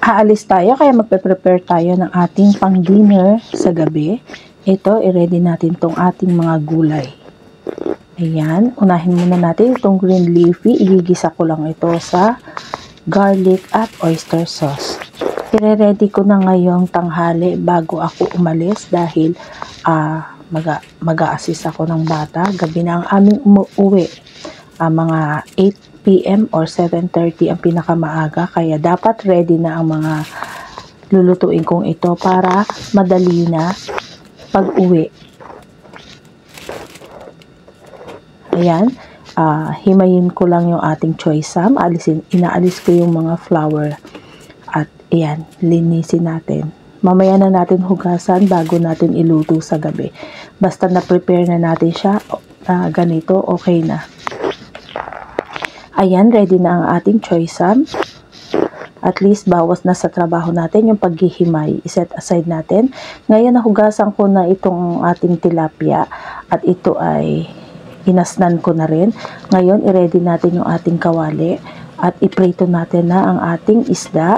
aalis tayo kaya magpe-prepare tayo ng ating pang-dinner sa gabi. Ito, i-ready natin tong ating mga gulay. Ayan, unahin muna natin itong green leafy. Igigisa ko lang ito sa garlic at oyster sauce. I-ready ko na ngayong tanghali bago ako umalis dahil mag-a-assist ako ng bata. Gabi na ang aming umuwi. Mga 8 p.m. or 7:30 ang pinakamaaga. Kaya dapat ready na ang mga lulutuin kong ito para madali na pag-uwi. Ayan. Himayin ko lang yung ating choy sam. Inaalis ko yung mga flour. At ayan, linisin natin. Mamaya na natin hugasan bago natin iluto sa gabi. Basta na-prepare na natin siya, ganito, okay na. Ayan, ready na ang ating choy sam. At least, bawas na sa trabaho natin yung paghihimay. I-set aside natin. Ngayon, nahugasan ko na itong ating tilapia. At ito ay inasnan ko na rin. Ngayon, i-ready natin yung ating kawali. At iprito natin na ang ating isda.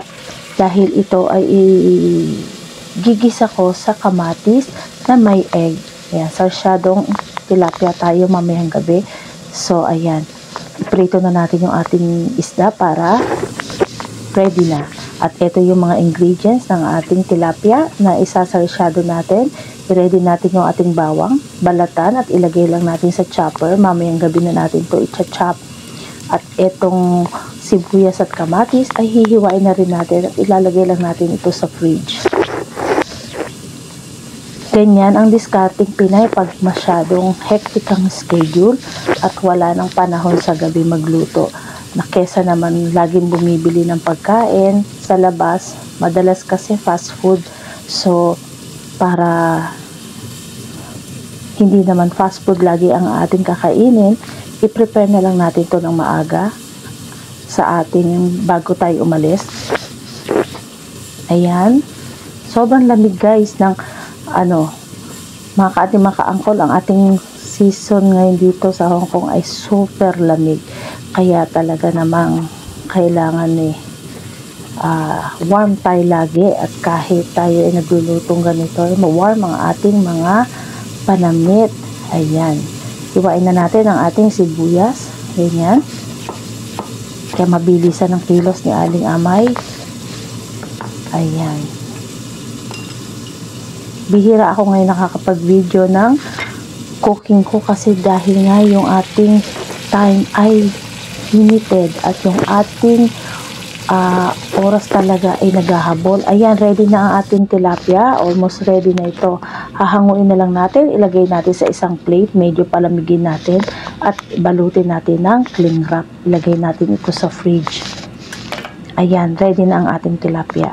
Dahil ito ay gigisa ko sa kamatis na may egg. Ayan, sarsyadong tilapia tayo mamayang gabi. So, ayan. Iprito na natin yung ating isda para ready na. At ito yung mga ingredients ng ating tilapia na isasarsyado natin. I-ready natin yung ating bawang, balatan at ilagay lang natin sa chopper. Mamayang gabi na natin to i-chop. At itong sibuyas at kamatis ay hihiwain na rin natin at ilalagay lang natin ito sa fridge. Ganyan ang discarding Pinay pag masyadong hectic ang schedule at wala ng panahon sa gabi magluto. Na kesa naman laging bumibili ng pagkain sa labas, madalas kasi fast food. So, para hindi naman fast food lagi ang ating kakainin, i-prepare na lang natin ito ng maaga sa ating bago tayo umalis. Ayan. Sobrang lamig guys ng mga ka-ating mga ka-angkol, ang ating season ngayon dito sa Hong Kong ay super lamig. Kaya talaga namang kailangan warm tayo lagi at kahit tayo ay naglulutong ganito, ma-warm ang ating mga panamit. Ayan. Iwain na natin ang ating sibuyas. Ganyan. Kaya mabilisan ang kilos ni Aling Amay. Ayan. Bihira ako ngayon nakakapag-video ng cooking ko kasi dahil nga yung ating time ay limited at yung ating oras talaga ay naghahabol. Ayan, ready na ang ating tilapia. Almost ready na ito. Hahanguin na lang natin. Ilagay natin sa isang plate. Medyo palamigin natin at balutin natin ng cling wrap. Ilagay natin ito sa fridge. Ayan, ready na ang ating tilapia.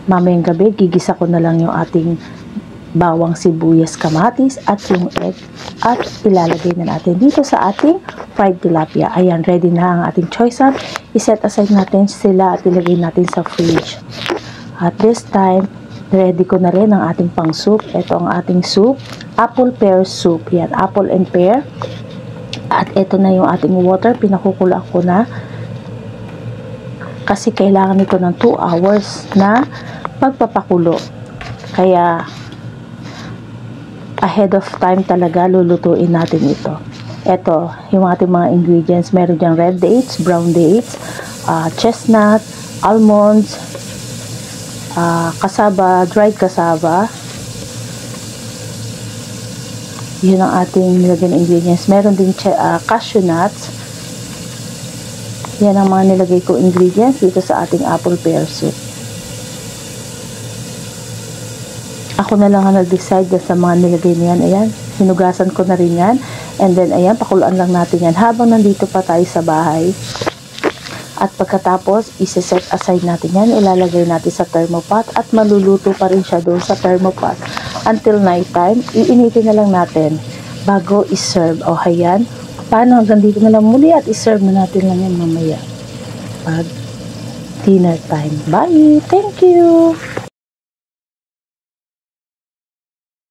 Mamayang gabi, gigisa ko na lang yung ating bawang, sibuyas, kamatis at yung egg at ilalagay na natin dito sa ating fried tilapia. Ayan, ready na ang ating choy sam. I-set aside natin sila at ilagay natin sa fridge. At this time, ready ko na rin ang ating pang soup. Ito ang ating soup, apple pear soup. Yan, apple and pear. At ito na yung ating water. Pinakukula ko na kasi kailangan ito ng 2 hours na pagpapakulo. Kaya ahead of time talaga lulutuin natin ito. Ito, yung ating mga ingredients. Meron diyang red dates, brown dates, chestnut, almonds, cassava, dried cassava. Yun ang ating nilagay na ingredients. Meron din cashew nuts. Yan ang mga nilagay ko ingredients dito sa ating apple pear soup. Ako na lang ang nag-decide sa mga nilagay niyan. Ayan, hinugasan ko na rin yan. And then, ayan, pakuluan lang natin yan habang nandito pa tayo sa bahay. At pagkatapos, isi-set aside natin yan. Ilalagay natin sa thermopot at maluluto pa rin siya doon sa thermopot until night time. Iinitin na lang natin bago iserve. O, ayan. Paano hanggang dito na lang muli at iserve na natin lang yan mamaya pag dinner time. Bye! Thank you!